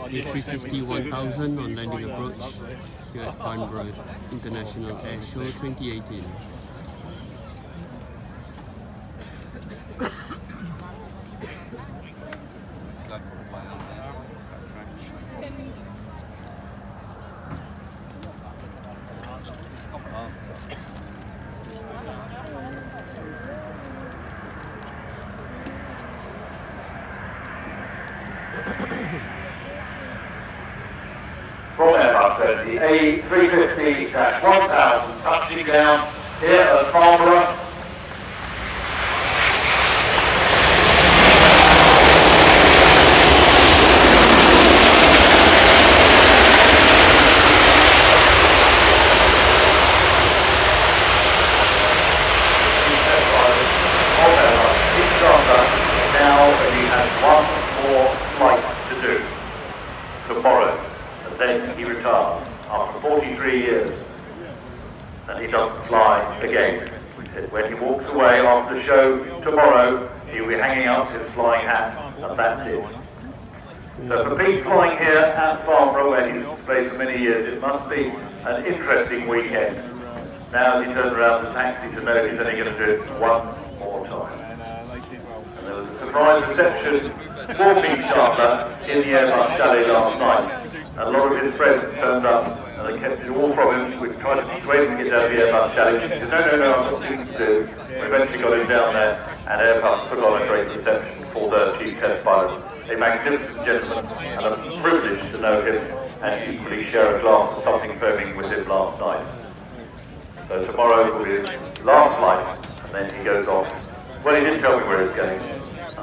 A350-1000 on landing approach here at Farnborough International Airshow 2018. From Airbus, the A350-1000 touching down here at Farnborough. Now he has one more flight to do tomorrow. And then he retires after 43 years, and he doesn't fly again. He said when he walks away after the show tomorrow, he'll be hanging up his flying hat, and that's it. So for Pete flying here at Farnborough, where he's displayed for many years, it must be an interesting weekend. Now as he turns around the taxi to know he's only going to do it one more time. And there was a surprise reception for Pete Chandler in the Airbus chalet last night. A lot of his friends turned up and they kept it all from him. We tried to persuade him to get down the Airbus chalet. He said, no, I've got things to do. We eventually got him down there, and Airbus put on a great reception for the chief test pilot. A magnificent gentleman, and a privilege to know him and equally share a glass of something firming with him last night. So tomorrow will be his last flight, and then he goes off. Well, he didn't tell me where he's going.